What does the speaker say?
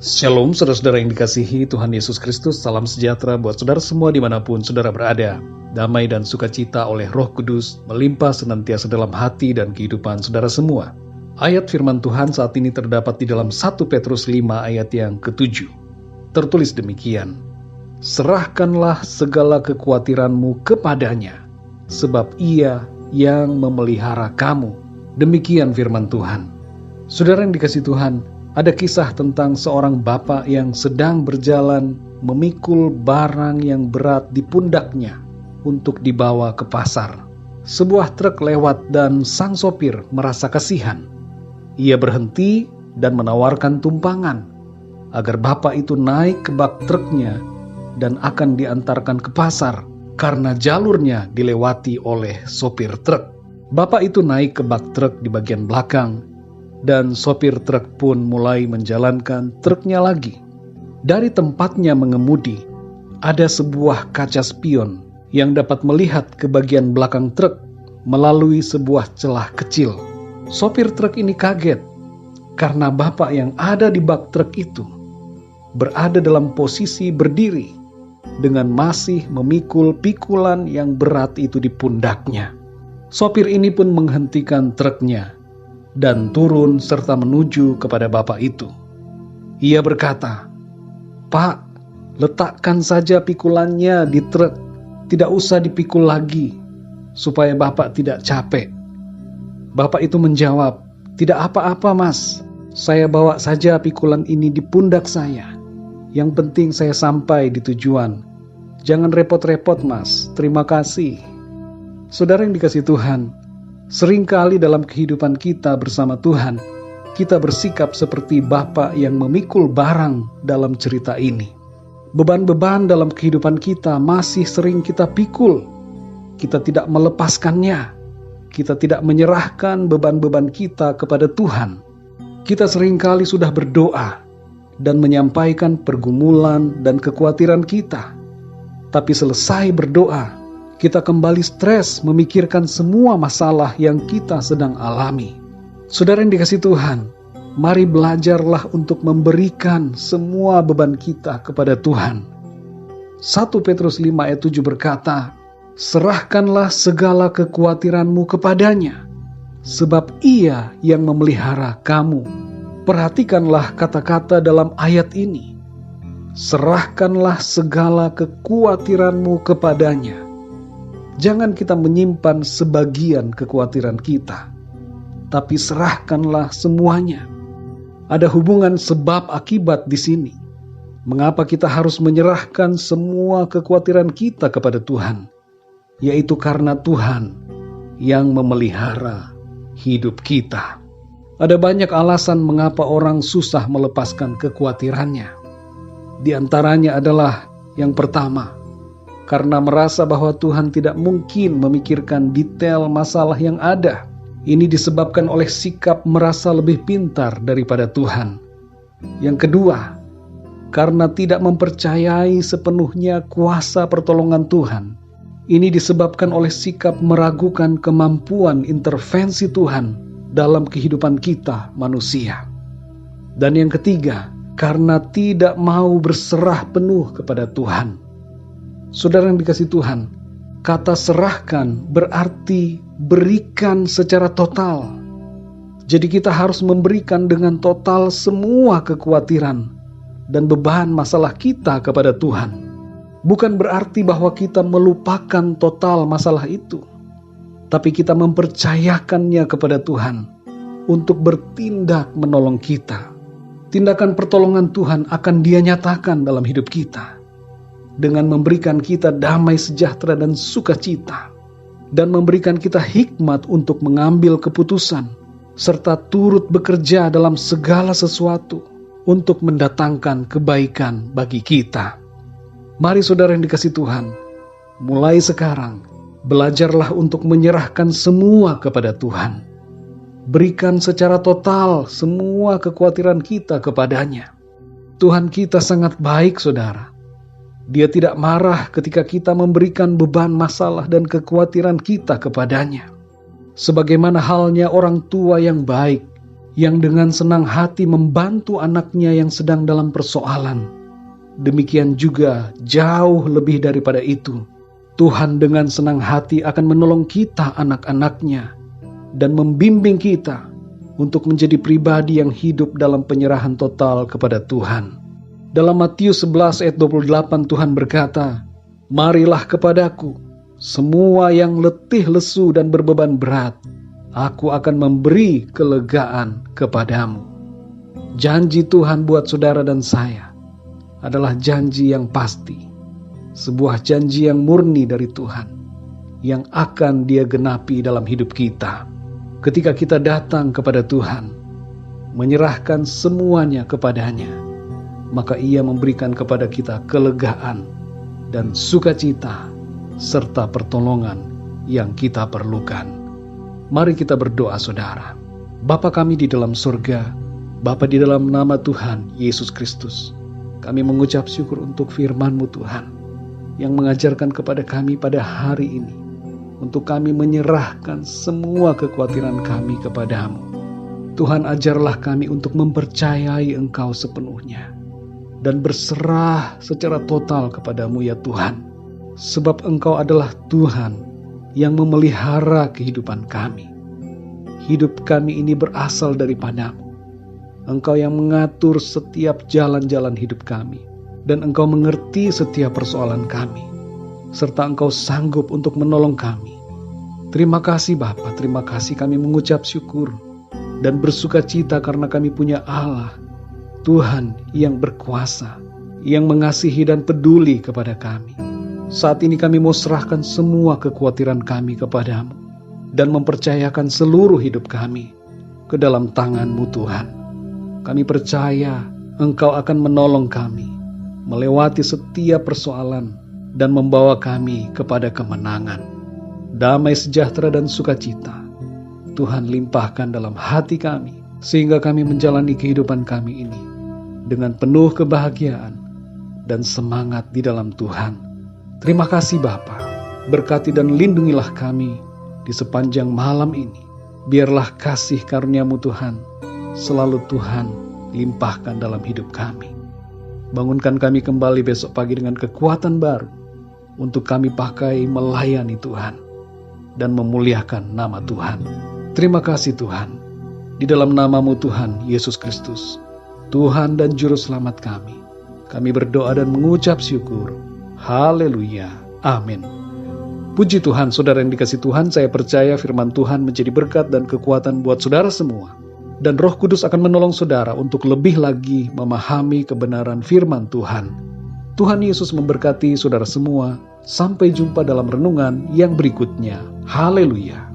Shalom saudara-saudara yang dikasihi Tuhan Yesus Kristus. Salam sejahtera buat saudara semua dimanapun saudara berada. Damai dan sukacita oleh Roh Kudus melimpah senantiasa dalam hati dan kehidupan saudara semua. Ayat firman Tuhan saat ini terdapat di dalam 1 Petrus 5 ayat yang ke-7. Tertulis demikian, serahkanlah segala kekhawatiranmu kepadanya, sebab ia yang memelihara kamu. Demikian firman Tuhan. Saudara yang dikasihi Tuhan, ada kisah tentang seorang bapak yang sedang berjalan memikul barang yang berat di pundaknya untuk dibawa ke pasar. Sebuah truk lewat dan sang sopir merasa kasihan. Ia berhenti dan menawarkan tumpangan agar bapak itu naik ke bak truknya dan akan diantarkan ke pasar karena jalurnya dilewati oleh sopir truk. Bapak itu naik ke bak truk di bagian belakang dan sopir truk pun mulai menjalankan truknya lagi. Dari tempatnya mengemudi, ada sebuah kaca spion yang dapat melihat ke bagian belakang truk melalui sebuah celah kecil. Sopir truk ini kaget karena bapak yang ada di bak truk itu berada dalam posisi berdiri dengan masih memikul pikulan yang berat itu di pundaknya. Sopir ini pun menghentikan truknya dan turun serta menuju kepada bapak itu. Ia berkata, "Pak, letakkan saja pikulannya di truk, tidak usah dipikul lagi, supaya bapak tidak capek." Bapak itu menjawab, "Tidak apa-apa mas, saya bawa saja pikulan ini di pundak saya. Yang penting saya sampai di tujuan. Jangan repot-repot mas, terima kasih." Saudara yang dikasihi Tuhan, seringkali dalam kehidupan kita bersama Tuhan, kita bersikap seperti Bapa yang memikul barang dalam cerita ini. Beban-beban dalam kehidupan kita masih sering kita pikul. Kita tidak melepaskannya. Kita tidak menyerahkan beban-beban kita kepada Tuhan. Kita seringkali sudah berdoa dan menyampaikan pergumulan dan kekhawatiran kita. Tapi selesai berdoa, kita kembali stres memikirkan semua masalah yang kita sedang alami. Saudara yang dikasihi Tuhan, mari belajarlah untuk memberikan semua beban kita kepada Tuhan. 1 Petrus 5 ayat 7 berkata, serahkanlah segala kekhawatiranmu kepadanya, sebab ia yang memelihara kamu. Perhatikanlah kata-kata dalam ayat ini. Serahkanlah segala kekhawatiranmu kepadanya. Jangan kita menyimpan sebagian kekhawatiran kita, tapi serahkanlah semuanya. Ada hubungan sebab akibat di sini. Mengapa kita harus menyerahkan semua kekhawatiran kita kepada Tuhan? Yaitu karena Tuhan yang memelihara hidup kita. Ada banyak alasan mengapa orang susah melepaskan kekhawatirannya. Di antaranya adalah yang pertama, karena merasa bahwa Tuhan tidak mungkin memikirkan detail masalah yang ada. Ini disebabkan oleh sikap merasa lebih pintar daripada Tuhan. Yang kedua, karena tidak mempercayai sepenuhnya kuasa pertolongan Tuhan. Ini disebabkan oleh sikap meragukan kemampuan intervensi Tuhan dalam kehidupan kita manusia. Dan yang ketiga, karena tidak mau berserah penuh kepada Tuhan. Saudara yang dikasihi Tuhan, kata serahkan berarti berikan secara total. Jadi kita harus memberikan dengan total semua kekhawatiran dan beban masalah kita kepada Tuhan. Bukan berarti bahwa kita melupakan total masalah itu, tapi kita mempercayakannya kepada Tuhan untuk bertindak menolong kita. Tindakan pertolongan Tuhan akan Dia nyatakan dalam hidup kita, dengan memberikan kita damai sejahtera dan sukacita, dan memberikan kita hikmat untuk mengambil keputusan, serta turut bekerja dalam segala sesuatu untuk mendatangkan kebaikan bagi kita. Mari saudara yang dikasihi Tuhan, mulai sekarang belajarlah untuk menyerahkan semua kepada Tuhan. Berikan secara total semua kekhawatiran kita kepadanya. Tuhan kita sangat baik saudara. Dia tidak marah ketika kita memberikan beban masalah dan kekhawatiran kita kepadanya. Sebagaimana halnya orang tua yang baik, yang dengan senang hati membantu anaknya yang sedang dalam persoalan. Demikian juga jauh lebih daripada itu, Tuhan dengan senang hati akan menolong kita anak-anaknya dan membimbing kita untuk menjadi pribadi yang hidup dalam penyerahan total kepada Tuhan. Dalam Matius 11 ayat 28 Tuhan berkata, "Marilah kepadaku, semua yang letih lesu dan berbeban berat, aku akan memberi kelegaan kepadamu." Janji Tuhan buat saudara dan saya adalah janji yang pasti. Sebuah janji yang murni dari Tuhan, yang akan Dia genapi dalam hidup kita. Ketika kita datang kepada Tuhan, menyerahkan semuanya kepadanya, maka Ia memberikan kepada kita kelegaan dan sukacita, serta pertolongan yang kita perlukan. Mari kita berdoa saudara. Bapa kami di dalam surga, Bapa di dalam nama Tuhan Yesus Kristus, kami mengucap syukur untuk firman-Mu Tuhan, yang mengajarkan kepada kami pada hari ini, untuk kami menyerahkan semua kekhawatiran kami kepadamu. Tuhan, ajarlah kami untuk mempercayai Engkau sepenuhnya, dan berserah secara total kepadamu ya Tuhan. Sebab Engkau adalah Tuhan yang memelihara kehidupan kami. Hidup kami ini berasal daripadamu. Engkau yang mengatur setiap jalan-jalan hidup kami, dan Engkau mengerti setiap persoalan kami, serta Engkau sanggup untuk menolong kami. Terima kasih Bapa, terima kasih, kami mengucap syukur dan bersuka cita karena kami punya Allah, Tuhan yang berkuasa, yang mengasihi dan peduli kepada kami. Saat ini kami mau serahkan semua kekhawatiran kami kepadamu, dan mempercayakan seluruh hidup kami ke dalam tangan-Mu Tuhan. Kami percaya Engkau akan menolong kami melewati setiap persoalan dan membawa kami kepada kemenangan. Damai sejahtera dan sukacita Tuhan limpahkan dalam hati kami, sehingga kami menjalani kehidupan kami ini dengan penuh kebahagiaan dan semangat di dalam Tuhan. Terima kasih Bapa, berkati dan lindungilah kami di sepanjang malam ini. Biarlah kasih karunia-Mu Tuhan selalu Tuhan limpahkan dalam hidup kami. Bangunkan kami kembali besok pagi dengan kekuatan baru, untuk kami pakai melayani Tuhan dan memuliakan nama Tuhan. Terima kasih Tuhan, di dalam nama-Mu Tuhan Yesus Kristus, Tuhan dan Juru Selamat kami berdoa dan mengucap syukur. Haleluya, amin. Puji Tuhan, saudara yang dikasihi Tuhan, saya percaya firman Tuhan menjadi berkat dan kekuatan buat saudara semua. Dan Roh Kudus akan menolong saudara untuk lebih lagi memahami kebenaran firman Tuhan. Tuhan Yesus memberkati saudara semua. Sampai jumpa dalam renungan yang berikutnya. Haleluya.